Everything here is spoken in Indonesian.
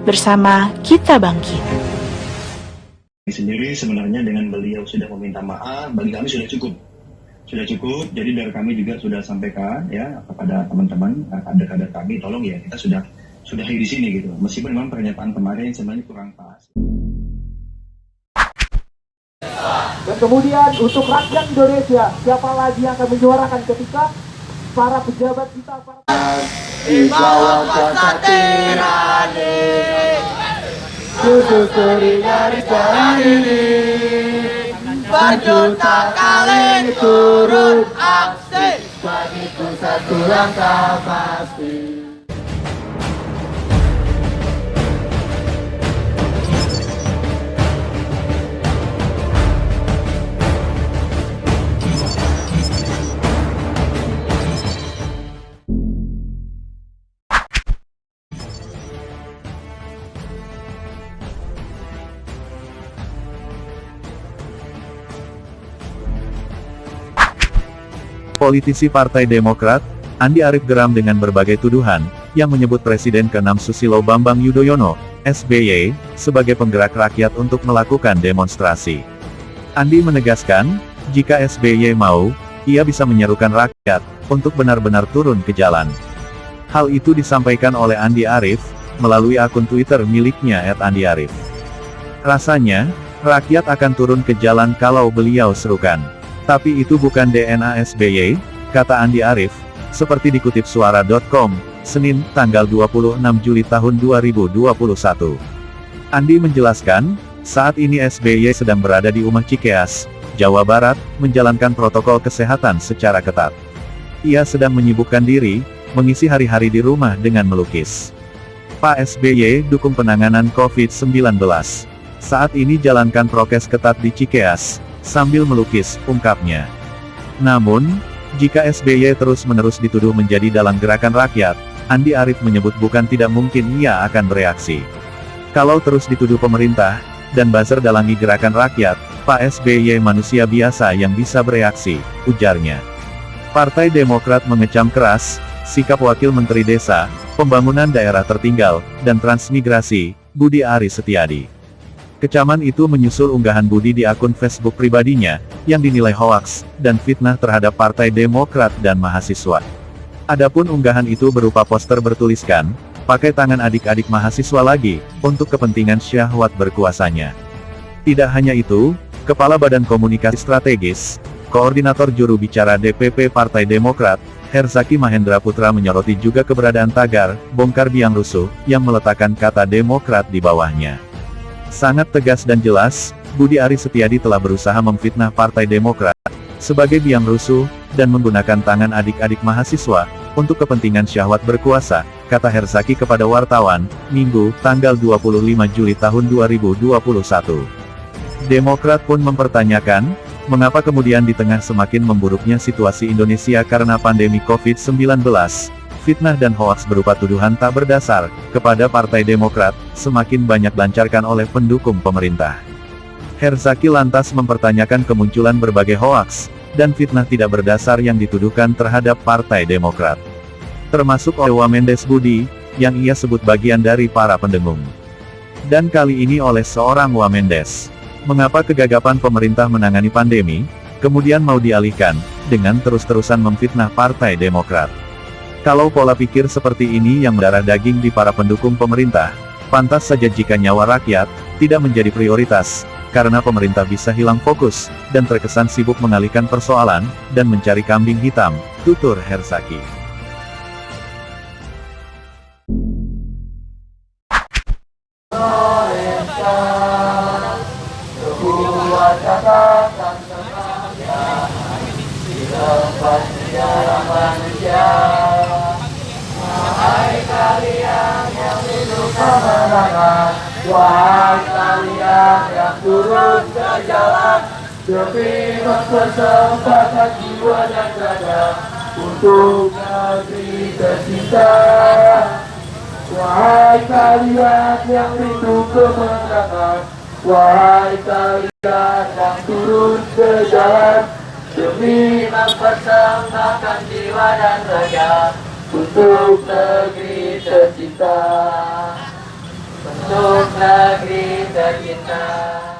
Bersama kita bangkit. Sendiri sebenarnya dengan beliau sudah meminta maaf, bagi kami sudah cukup. Sudah cukup, jadi dari kami juga sudah sampaikan ya kepada teman-teman, kader-kader kami, tolong ya kita sudahi di sini gitu. Meskipun memang pernyataan kemarin sebenarnya kurang pas. Dan kemudian untuk rakyat Indonesia, siapa lagi yang akan menyuarakan ketika para pejabat kita di bawah kuasa tirani, susuri dari jalan ini, berjuta kali turun aksi, bagiku satu langkah pasti. Politisi Partai Demokrat, Andi Arief geram dengan berbagai tuduhan, yang menyebut Presiden ke-6 Susilo Bambang Yudhoyono, SBY, sebagai penggerak rakyat untuk melakukan demonstrasi. Andi menegaskan, jika SBY mau, ia bisa menyerukan rakyat, untuk benar-benar turun ke jalan. Hal itu disampaikan oleh Andi Arief, melalui akun Twitter miliknya @andiarif. Rasanya, rakyat akan turun ke jalan kalau beliau serukan. Tapi itu bukan DNA SBY, kata Andi Arief, seperti dikutip suara.com, Senin, tanggal 26 Juli tahun 2021. Andi menjelaskan, saat ini SBY sedang berada di Umah Cikeas, Jawa Barat, menjalankan protokol kesehatan secara ketat. Ia sedang menyibukkan diri, mengisi hari-hari di rumah dengan melukis. Pak SBY dukung penanganan COVID-19. Saat ini jalankan prokes ketat di Cikeas, sambil melukis, ungkapnya. Namun, jika SBY terus-menerus dituduh menjadi dalang gerakan rakyat, Andi Arief menyebut bukan tidak mungkin ia akan bereaksi. Kalau terus dituduh pemerintah, dan buzzer dalangi gerakan rakyat, Pak SBY manusia biasa yang bisa bereaksi, ujarnya. Partai Demokrat mengecam keras, sikap Wakil Menteri Desa, Pembangunan Daerah Tertinggal, dan Transmigrasi, Budi Aris Setiadi. Kecaman itu menyusul unggahan Budi di akun Facebook pribadinya, yang dinilai hoaks, dan fitnah terhadap Partai Demokrat dan mahasiswa. Adapun unggahan itu berupa poster bertuliskan, pakai tangan adik-adik mahasiswa lagi, untuk kepentingan syahwat berkuasanya. Tidak hanya itu, Kepala Badan Komunikasi Strategis, Koordinator Juru Bicara DPP Partai Demokrat, Herzaki Mahendra Putra menyoroti juga keberadaan tagar, bongkar biang rusuh, yang meletakkan kata Demokrat di bawahnya. Sangat tegas dan jelas, Budi Aris Setiadi telah berusaha memfitnah Partai Demokrat, sebagai biang rusuh, dan menggunakan tangan adik-adik mahasiswa, untuk kepentingan syahwat berkuasa, kata Herzaki kepada wartawan, Minggu, tanggal 25 Juli tahun 2021. Demokrat pun mempertanyakan, mengapa kemudian di tengah semakin memburuknya situasi Indonesia karena pandemi COVID-19, fitnah dan hoaks berupa tuduhan tak berdasar, kepada Partai Demokrat, semakin banyak dilancarkan oleh pendukung pemerintah. Herzaki lantas mempertanyakan kemunculan berbagai hoaks, dan fitnah tidak berdasar yang dituduhkan terhadap Partai Demokrat. Termasuk oleh Wamendes Budi, yang ia sebut bagian dari para pendengung. Dan kali ini oleh seorang Wamendes. Mengapa kegagapan pemerintah menangani pandemi, kemudian mau dialihkan, dengan terus-terusan memfitnah Partai Demokrat? Kalau pola pikir seperti ini yang mendarah daging di para pendukung pemerintah, pantas saja jika nyawa rakyat, tidak menjadi prioritas, karena pemerintah bisa hilang fokus, dan terkesan sibuk mengalihkan persoalan, dan mencari kambing hitam, tutur Herzaki. Wahai kalian yang turun ke jalan, demi mempersembahkan jiwa dan raga untuk negeri tercinta. Wahai kalian yang rindu kemenangan, wahai kalian yang turun ke jalan, demi mempersembahkan jiwa dan raga untuk negeri tercinta. untuk negeri tercinta.